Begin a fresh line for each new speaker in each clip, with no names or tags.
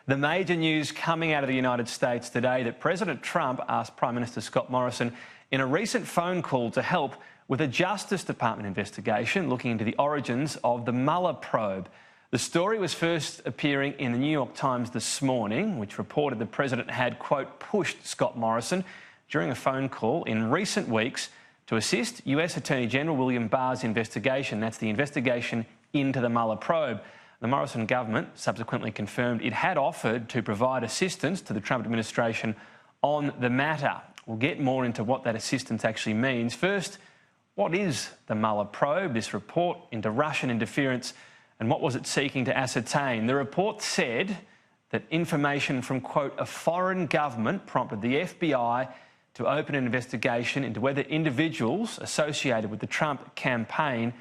The major news coming out of the United States today that President Trump asked Prime Minister Scott Morrison in a recent phone call to help with a Justice Department investigation looking into the origins of the Mueller probe. The story was first appearing in the New York Times this morning, which reported the president had, quote, pushed Scott Morrison during a phone call in recent weeks to assist US Attorney General William Barr's investigation. That's the investigation into the Mueller probe. The Morrison government subsequently confirmed it had offered to provide assistance to the Trump administration on the matter. We'll get more into what that assistance actually means. First, what is the Mueller probe, this report into Russian interference, and what was it seeking to ascertain? The report said that information from, quote, a foreign government prompted the FBI to open an investigation into whether individuals associated with the Trump campaign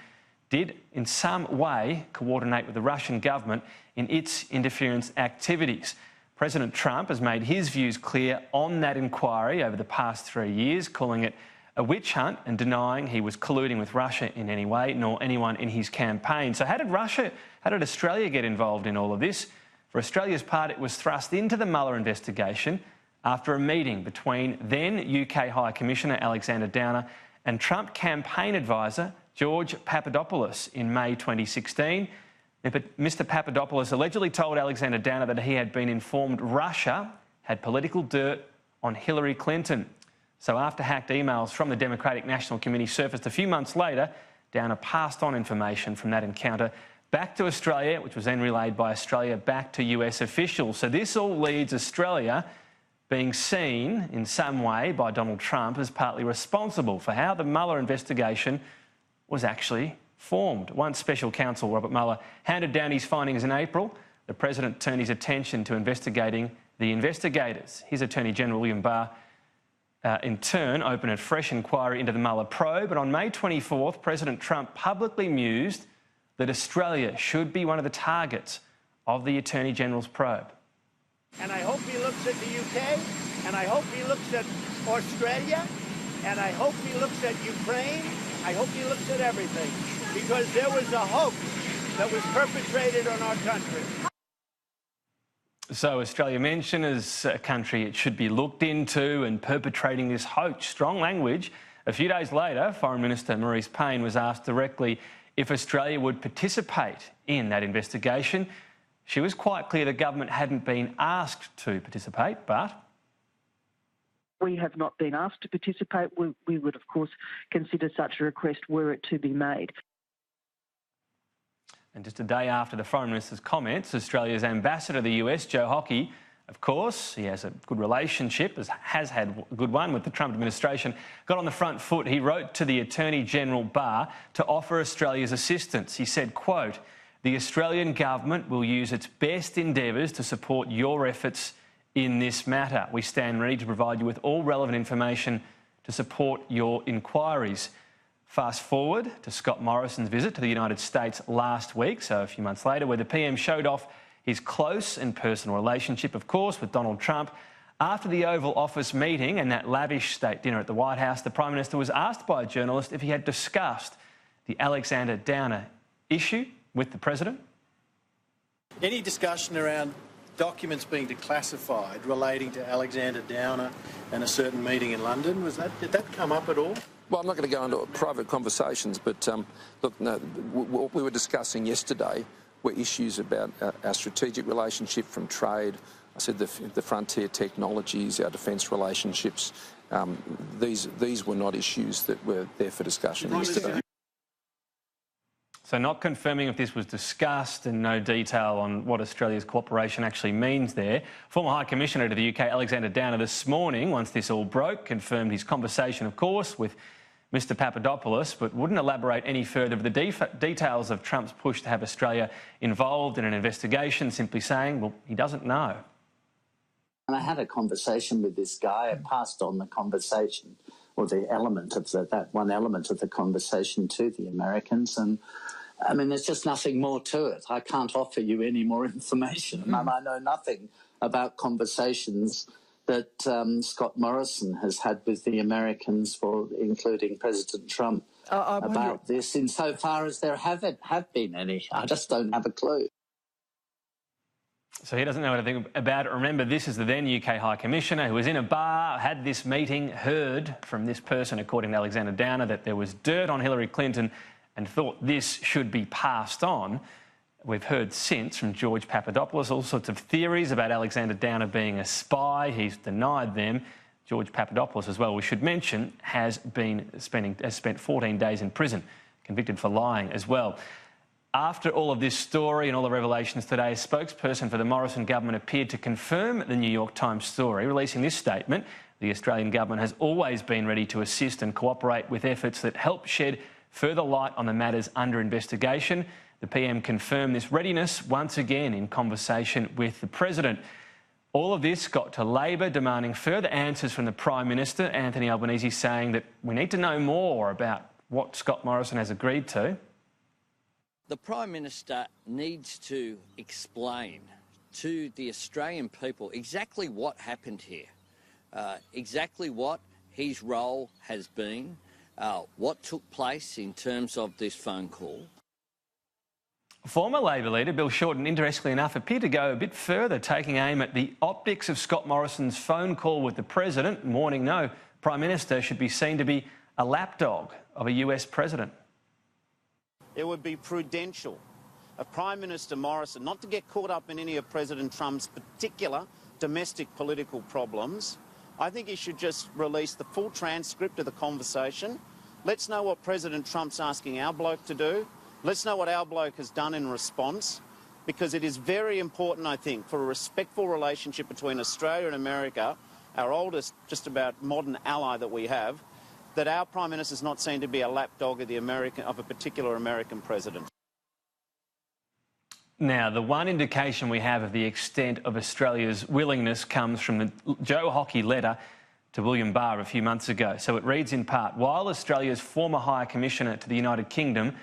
did in some way coordinate with the Russian government in its interference activities. President Trump has made his views clear on that inquiry over the past 3 years, calling it a witch hunt and denying he was colluding with Russia in any way, nor anyone in his campaign. So how did Australia get involved in all of this? For Australia's part, it was thrust into the Mueller investigation after a meeting between then UK High Commissioner Alexander Downer and Trump campaign advisor George Papadopoulos in May 2016. Mr Papadopoulos allegedly told Alexander Downer that he had been informed Russia had political dirt on Hillary Clinton. So after hacked emails from the Democratic National Committee surfaced a few months later, Downer passed on information from that encounter back to Australia, which was then relayed by Australia back to US officials. So this all leads Australia being seen in some way by Donald Trump as partly responsible for how the Mueller investigation was actually formed. Once Special Counsel Robert Mueller handed down his findings in April, the president turned his attention to investigating the investigators. His Attorney General William Barr, in turn, opened a fresh inquiry into the Mueller probe, and on May 24th, President Trump publicly mused that Australia should be one of the targets of the Attorney General's probe.
And I hope he looks at the UK, and I hope he looks at Australia, and I hope he looks at Ukraine. I hope he looks at everything, because there was a hoax that was perpetrated on our country.
So Australia mentioned as a country it should be looked into and perpetrating this hoax. Strong language. A few days later, Foreign Minister Marise Payne was asked directly if Australia would participate in that investigation. She was quite clear the government hadn't been asked to participate, but
we have not been asked to participate. We would, of course, consider such a request were it to be made.
And just a day after the Foreign Minister's comments, Australia's ambassador to the US, Joe Hockey, of course, he has a good relationship, has had a good one with the Trump administration, got on the front foot. He wrote to the Attorney General Barr to offer Australia's assistance. He said, quote, "The Australian government will use its best endeavours to support your efforts in this matter. We stand ready to provide you with all relevant information to support your inquiries." Fast forward to Scott Morrison's visit to the United States last week, so a few months later, where the PM showed off his close and personal relationship, of course, with Donald Trump. After the Oval Office meeting and that lavish state dinner at the White House, the Prime Minister was asked by a journalist if he had discussed the Alexander Downer issue with the President.
Any discussion around documents being declassified relating to Alexander Downer and a certain meeting in London, did that come up at all?
Well, I'm not going to go into private conversations, but look, no, what we were discussing yesterday were issues about our strategic relationship from trade. I said the frontier technologies, our defence relationships. These were not issues that were there for discussion yesterday.
So not confirming if this was discussed and no detail on what Australia's cooperation actually means there. Former High Commissioner to the UK, Alexander Downer, this morning, once this all broke, confirmed his conversation, of course, with Mr Papadopoulos, but wouldn't elaborate any further with the details of Trump's push to have Australia involved in an investigation, simply saying, well, he doesn't know.
And I had a conversation with this guy. I passed on the conversation, or the element of that one element of the conversation to the Americans, and I mean, there's just nothing more to it. I can't offer you any more information. I know nothing about conversations that Scott Morrison has had with the Americans, including President Trump, about this, insofar as there have been any. I just don't have a clue.
So he doesn't know anything about it. Remember, this is the then UK High Commissioner who was in a bar, had this meeting, heard from this person, according to Alexander Downer, that there was dirt on Hillary Clinton and thought this should be passed on. We've heard since from George Papadopoulos all sorts of theories about Alexander Downer being a spy. He's denied them. George Papadopoulos as well, we should mention, has spent 14 days in prison, convicted for lying as well. After all of this story and all the revelations today, a spokesperson for the Morrison government appeared to confirm the New York Times story, releasing this statement: the Australian government has always been ready to assist and cooperate with efforts that help shed further light on the matters under investigation. The PM confirmed this readiness once again in conversation with the President. All of this got to Labor demanding further answers from the Prime Minister, Anthony Albanese, saying that we need to know more about what Scott Morrison has agreed to.
The Prime Minister needs to explain to the Australian people exactly what happened here, exactly what his role has been, what took place in terms of this phone call.
Former Labor leader Bill Shorten, interestingly enough, appeared to go a bit further, taking aim at the optics of Scott Morrison's phone call with the President, warning no Prime Minister should be seen to be a lapdog of a US President.
It would be prudential of Prime Minister Morrison not to get caught up in any of President Trump's particular domestic political problems. I think he should just release the full transcript of the conversation. Let's know what President Trump's asking our bloke to do. Let's know what our bloke has done in response, because it is very important, I think, for a respectful relationship between Australia and America, our oldest just about modern ally that we have, that our Prime Minister is not seen to be a lapdog of a particular American president.
Now, the one indication we have of the extent of Australia's willingness comes from the Joe Hockey letter to William Barr a few months ago. So it reads in part: while Australia's former High Commissioner to the United Kingdom,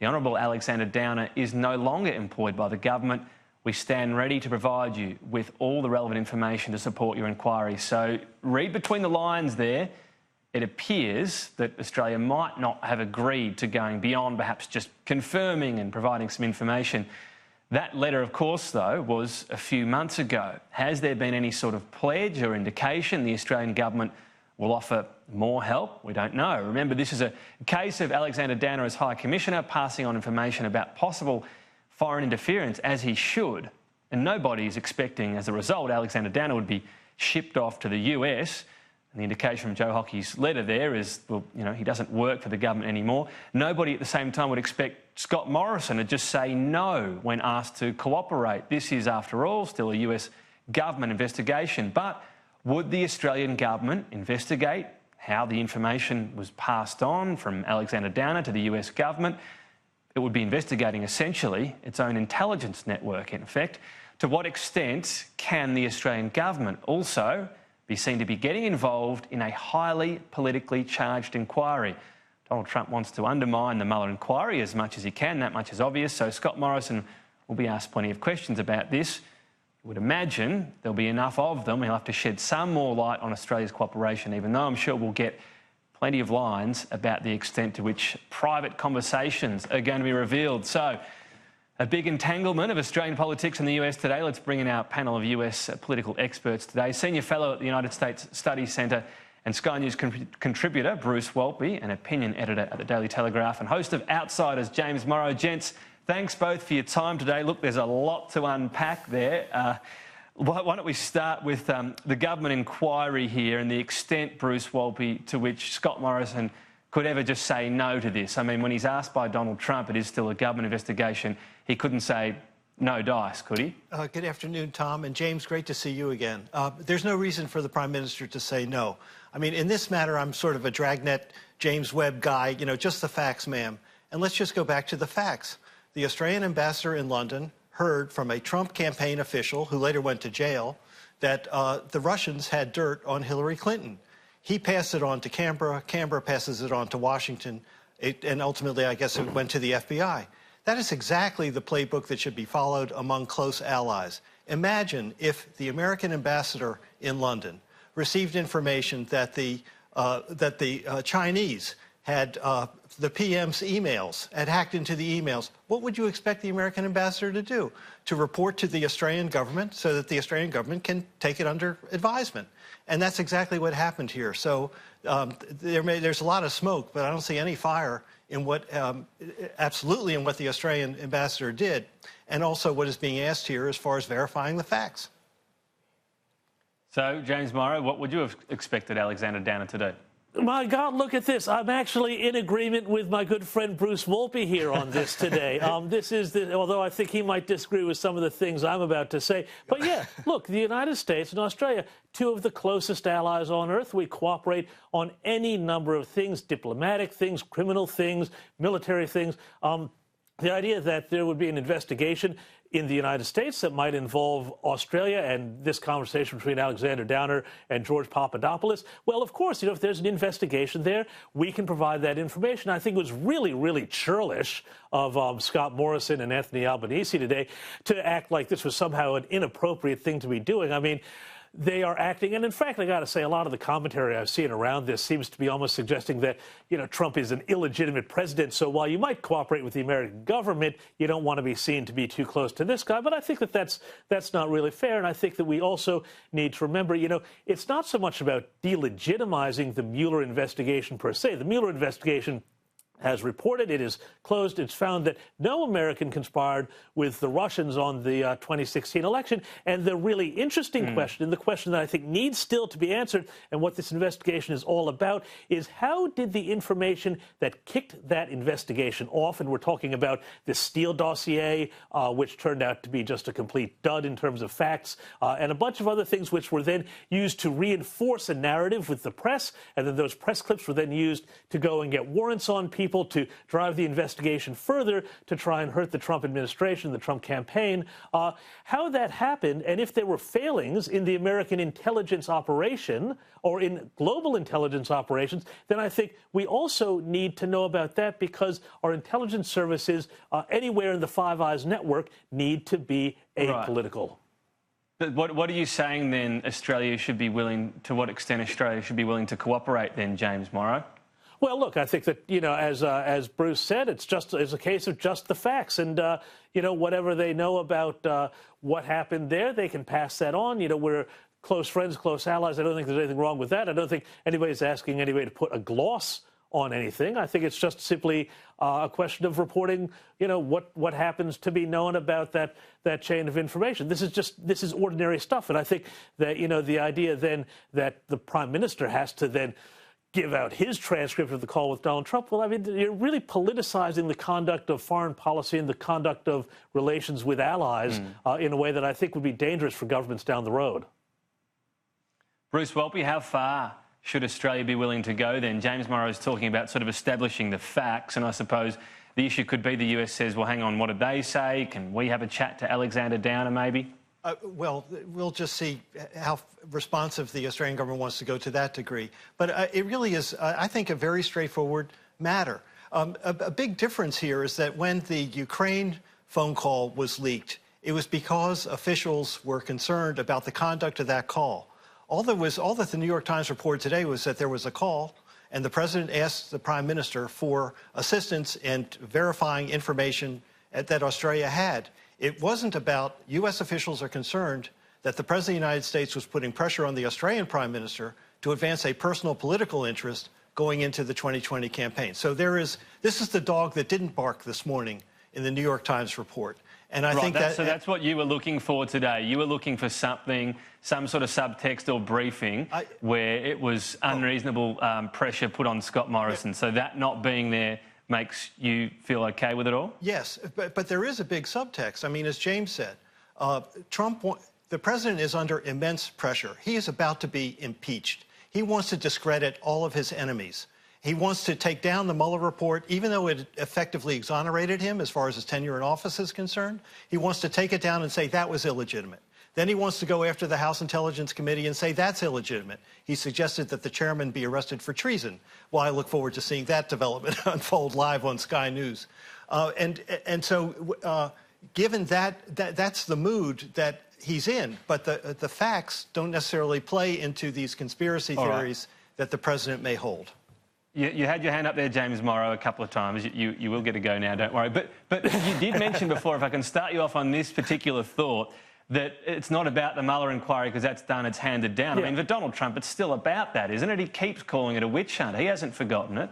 the Honourable Alexander Downer, is no longer employed by the government, we stand ready to provide you with all the relevant information to support your inquiry. So read between the lines there. It appears that Australia might not have agreed to going beyond perhaps just confirming and providing some information. That letter, of course, though, was a few months ago. Has there been any sort of pledge or indication the Australian government will offer more help? We don't know. Remember, this is a case of Alexander Downer as High Commissioner passing on information about possible foreign interference, as he should, and nobody is expecting, as a result, Alexander Downer would be shipped off to the US. And the indication from Joe Hockey's letter there is, well, you know, he doesn't work for the government anymore. Nobody at the same time would expect Scott Morrison to just say no when asked to cooperate. This is, after all, still a US government investigation. But would the Australian government investigate how the information was passed on from Alexander Downer to the US government? It would be investigating, essentially, its own intelligence network, in effect. To what extent can the Australian government also be seen to be getting involved in a highly politically charged inquiry? Donald Trump wants to undermine the Mueller inquiry as much as he can. That much is obvious. So Scott Morrison will be asked plenty of questions about this. I would imagine there'll be enough of them. He'll have to shed some more light on Australia's cooperation, even though I'm sure we'll get plenty of lines about the extent to which private conversations are going to be revealed. So a big entanglement of Australian politics in the US today. Let's bring in our panel of US political experts today. Senior Fellow at the United States Studies Centre and Sky News contributor Bruce Waltby, an opinion editor at the Daily Telegraph, and host of Outsiders, James Morrow. Gents, thanks both for your time today. Look, there's a lot to unpack there. Why don't we start with the government inquiry here and the extent, Bruce Waltby, to which Scott Morrison could ever just say no to this? I mean, when he's asked by Donald Trump, it is still a government investigation. He couldn't say no dice, could he?
Good afternoon, Tom. And James, great to see you again. There's no reason for the Prime Minister to say no. I mean, in this matter, I'm sort of a dragnet James Webb guy, you know, just the facts, ma'am. And let's just go back to the facts. The Australian ambassador in London heard from a Trump campaign official, who later went to jail, that the Russians had dirt on Hillary Clinton. He passed it on to Canberra. Canberra passes it on to Washington. And ultimately, I guess, it went to the FBI. That is exactly the playbook that should be followed among close allies. Imagine if the American ambassador in London received information that the Chinese had the PM's emails, had hacked into the emails, what would you expect the American ambassador to do? To report to the Australian government so that the Australian government can take it under advisement. And that's exactly what happened here. So there's a lot of smoke, but I don't see any fire in what, absolutely in what the Australian ambassador did, and also what is being asked here as far as verifying the facts.
So, James Morrow, what would you have expected Alexander Downer to do?
My God, look at this. I'm actually in agreement with my good friend Bruce Wolpe here on this today. Although I think he might disagree with some of the things I'm about to say. But yeah, look, the United States and Australia, two of the closest allies on earth. We cooperate on any number of things, diplomatic things, criminal things, military things. The idea that there would be an investigation in the United States that might involve Australia and this conversation between Alexander Downer and George Papadopoulos, well, of course, if there's an investigation there, we can provide that information. I think it was really, really churlish of Scott Morrison and Anthony Albanese today to act like this was somehow an inappropriate thing to be doing. I mean, they are acting, and in fact, I got to say, a lot of the commentary I've seen around this seems to be almost suggesting that, Trump is an illegitimate president. So while you might cooperate with the American government, you don't want to be seen to be too close to this guy. But I think that that's not really fair. And I think that we also need to remember, it's not so much about delegitimizing the Mueller investigation per se. The Mueller investigation has reported, it is closed. It's found that no American conspired with the Russians on the 2016 election. And the really interesting question, and the question that I think needs still to be answered, and what this investigation is all about, is how did the information that kicked that investigation off, and we're talking about the Steele dossier, which turned out to be just a complete dud in terms of facts, and a bunch of other things which were then used to reinforce a narrative with the press, and then those press clips were then used to go and get warrants on people, to drive the investigation further to try and hurt the Trump administration, the Trump campaign. How that happened, and if there were failings in the American intelligence operation or in global intelligence operations, then I think we also need to know about that, because our intelligence services anywhere in the Five Eyes network need to be apolitical.
Right. But what are you saying then Australia should be willing, to what extent Australia should be willing to cooperate then, James Morrow?
Well, look, I think that, as Bruce said, it's a case of just the facts. And, whatever they know about what happened there, they can pass that on. We're close friends, close allies. I don't think there's anything wrong with that. I don't think anybody's asking anybody to put a gloss on anything. I think it's just simply a question of reporting, what happens to be known about that chain of information. This is ordinary stuff. And I think that, the idea then that the Prime Minister has to then give out his transcript of the call with Donald Trump, well, I mean, you're really politicizing the conduct of foreign policy and the conduct of relations with allies in a way that I think would be dangerous for governments down the road.
Bruce Wolpe, how far should Australia be willing to go then? James Morrow is talking about sort of establishing the facts, and I suppose the issue could be the US says, well, hang on, what did they say? Can we have a chat to Alexander Downer maybe?
Well, we'll just see how responsive the Australian government wants to go to that degree. But it really is, I think, a very straightforward matter. A big difference here is that when the Ukraine phone call was leaked, it was because officials were concerned about the conduct of that call. All that the New York Times reported today was that there was a call, and the president asked the Prime Minister for assistance in verifying information that Australia had. It wasn't about, U.S. officials are concerned that the President of the United States was putting pressure on the Australian Prime Minister to advance a personal political interest going into the 2020 campaign. So this is the dog that didn't bark this morning in the New York Times report. And I think
so that's what you were looking for today. You were looking for something, some sort of subtext or briefing where it was unreasonable pressure put on Scott Morrison. Yep. So that not being there makes you feel okay with it all?
Yes, but there is a big subtext. I mean, as James said, the president is under immense pressure. He is about to be impeached. He wants to discredit all of his enemies. He wants to take down the Mueller report, even though it effectively exonerated him as far as his tenure in office is concerned. He wants to take it down and say that was illegitimate. Then he wants to go after the House Intelligence Committee and say that's illegitimate. He suggested that the chairman be arrested for treason. Well, I look forward to seeing that development unfold live on Sky News. And so given that's the mood that he's in, but the facts don't necessarily play into these conspiracy theories that the president may hold.
You had your hand up there, James Morrow, a couple of times. You will get a go now, don't worry. But you did mention before, if I can start you off on this particular thought, that it's not about the Mueller inquiry because that's done, it's handed down. Yeah. I mean, for Donald Trump, it's still about that, isn't it? He keeps calling it a witch hunt. He hasn't forgotten it.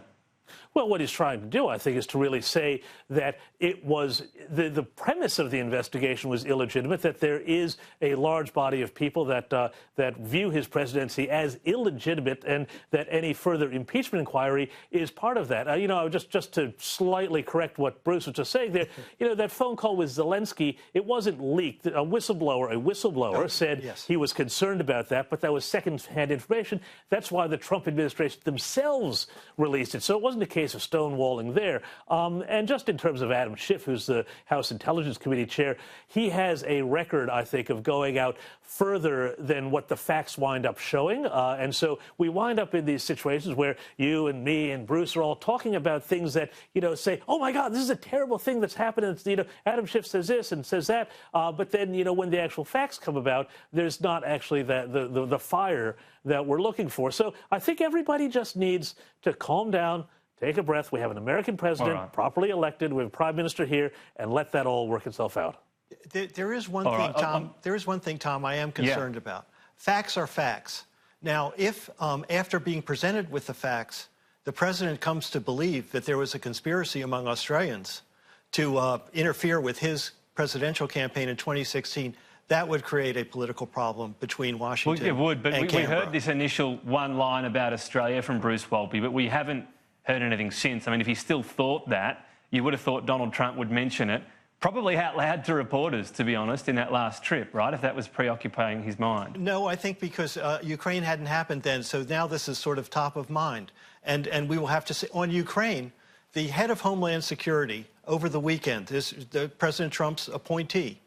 Well, what he's trying to do, I think, is to really say that it was the premise of the investigation was illegitimate, that there is a large body of people that that view his presidency as illegitimate, and that any further impeachment inquiry is part of that. You know, just to slightly correct what Bruce was just saying there, you know, that phone call with Zelensky, it wasn't leaked. A whistleblower said he was concerned about that, but that was second-hand information. That's why the Trump administration themselves released it. So it wasn't a case of stonewalling there. And just in terms of Adam Schiff, who's the House Intelligence Committee chair, he has a record, I think, of going out further than what the facts wind up showing. And so we wind up in these situations where you and me and Bruce are all talking about things that, you know, say, oh, my God, this is a terrible thing that's happened. And, you know, Adam Schiff says this and says that. But then, you know, when the actual facts come about, there's not actually the fire that we're looking for. So I think everybody just needs to calm down, take a breath. We have an American president, properly elected. We have a prime minister here, and let that all work itself out.
There is one thing, Tom. There is one thing, Tom, I am concerned about. Facts are facts. Now, if after being presented with the facts, the president comes to believe that there was a conspiracy among Australians to interfere with his presidential campaign in 2016, that would create a political problem between Washington and Canberra. Well, it would, but we heard this initial one line about Australia from Bruce Walpy, but we haven't heard anything since. I mean, if he still thought that, you would have thought Donald Trump would mention it, probably out loud to reporters, to be honest, in that last trip, right, if that was preoccupying his mind. No, I think because Ukraine hadn't happened then, so now this is sort of top of mind. And we will have to say, on Ukraine, the head of Homeland Security over the weekend, President Trump's appointee,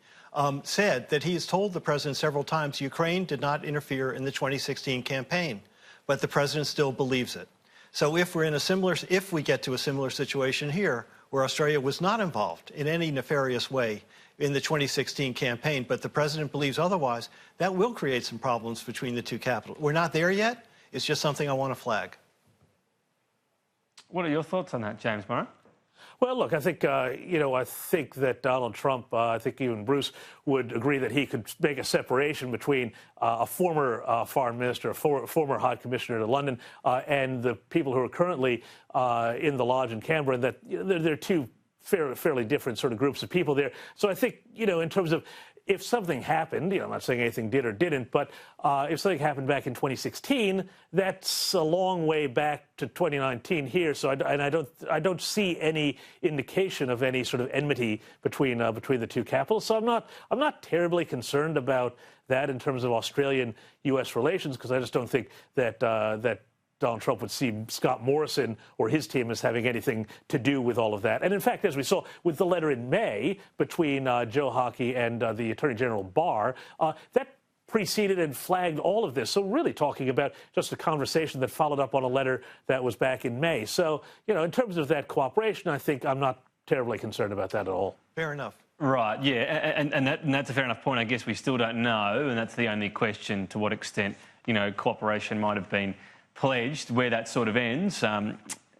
said that he has told the president several times Ukraine did not interfere in the 2016 campaign, but the president still believes it. So if we get to a similar situation here, where Australia was not involved in any nefarious way in the 2016 campaign, but the president believes otherwise, that will create some problems between the two capitals. We're not there yet. It's just something I want to flag.
What are your thoughts on that, James Morrow?
Well, look, I think, you know, I think that Donald Trump, I think even Bruce would agree that he could make a separation between a former foreign minister, a former high commissioner to London, and the people who are currently in the lodge in Canberra, and that, you know, they're two fairly different sort of groups of people there. So I think, you know, in terms of if something happened, you know, I'm not saying anything did or didn't, but if something happened back in 2016, that's a long way back to 2019 here. So I don't see any indication of any sort of enmity between the two capitals. So I'm not terribly concerned about that in terms of Australian-U.S. relations, because I just don't think that that Donald Trump would see Scott Morrison or his team as having anything to do with all of that. And in fact, as we saw with the letter in May between Joe Hockey and the Attorney General Barr, that preceded and flagged all of this. So really talking about just a conversation that followed up on a letter that was back in May. So, you know, in terms of that cooperation, I think I'm not terribly concerned about that at all.
Fair enough.
Right, yeah, and that's a fair enough point. I guess we still don't know, and that's the only question, to what extent, you know, cooperation might have been pledged, where that sort of ends.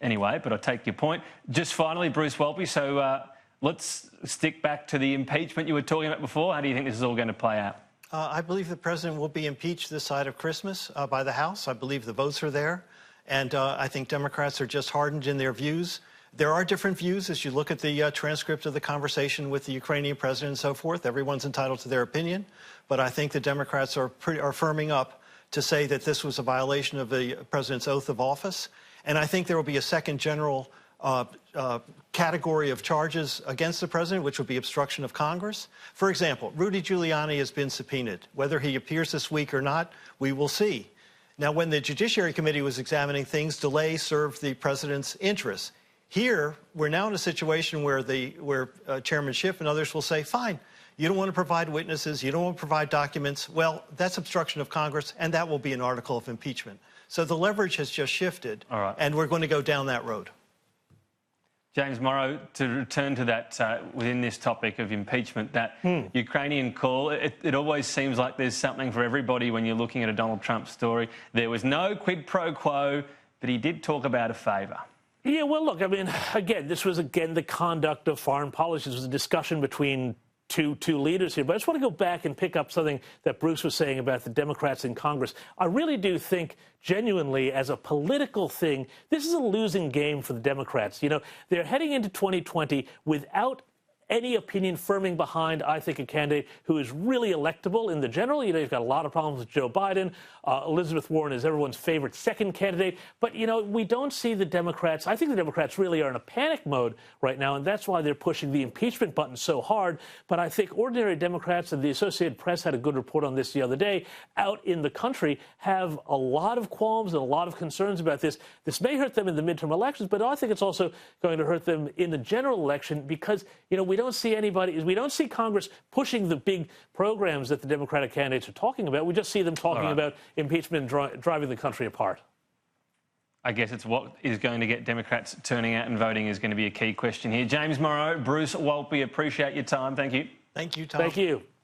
Anyway, but I take your point. Just finally, Bruce Walpy, so let's stick back to the impeachment you were talking about before. How do you think this is all going to play out?
I believe the president will be impeached this side of Christmas by the House. I believe the votes are there. And I think Democrats are just hardened in their views. There are different views as you look at the transcript of the conversation with the Ukrainian president and so forth. Everyone's entitled to their opinion. But I think the Democrats are firming up to say that this was a violation of the president's oath of office. And I think there will be a second general category of charges against the president, which would be obstruction of Congress. For example, Rudy Giuliani has been subpoenaed. Whether he appears this week or not, we will see. Now, when the Judiciary Committee was examining things, delay served the president's interests. Here, we're now in a situation where Chairman Schiff and others will say, fine, you don't want to provide witnesses, you don't want to provide documents. Well, that's obstruction of Congress, and that will be an article of impeachment. So the leverage has just shifted, and we're going to go down that road.
James Morrow, to return to that within this topic of impeachment, that Ukrainian call, it always seems like there's something for everybody when you're looking at a Donald Trump story. There was no quid pro quo but he did talk about a favour.
Yeah, well, look, I mean, again, this was, the conduct of foreign policy. This was a discussion between two leaders here. But I just want to go back and pick up something that Bruce was saying about the Democrats in Congress. I really do think, genuinely, as a political thing, this is a losing game for the Democrats. You know, they're heading into 2020 without any opinion firming behind, I think, a candidate who is really electable in the general. You know, you've got a lot of problems with Joe Biden. Elizabeth Warren is everyone's favorite second candidate. But, you know, we don't see the Democrats. I think the Democrats really are in a panic mode right now, and that's why they're pushing the impeachment button so hard. But I think ordinary Democrats, and the Associated Press had a good report on this the other day, out in the country have a lot of qualms and a lot of concerns about this. This may hurt them in the midterm elections, but I think it's also going to hurt them in the general election because, you know, we don't see Congress pushing the big programs that the Democratic candidates are talking about. We just see them talking about impeachment and driving the country apart.
I guess it's what is going to get Democrats turning out and voting is going to be a key question here. James Morrow, Bruce Waltby, appreciate your time. Thank you.
Thank you, Tom.
Thank you.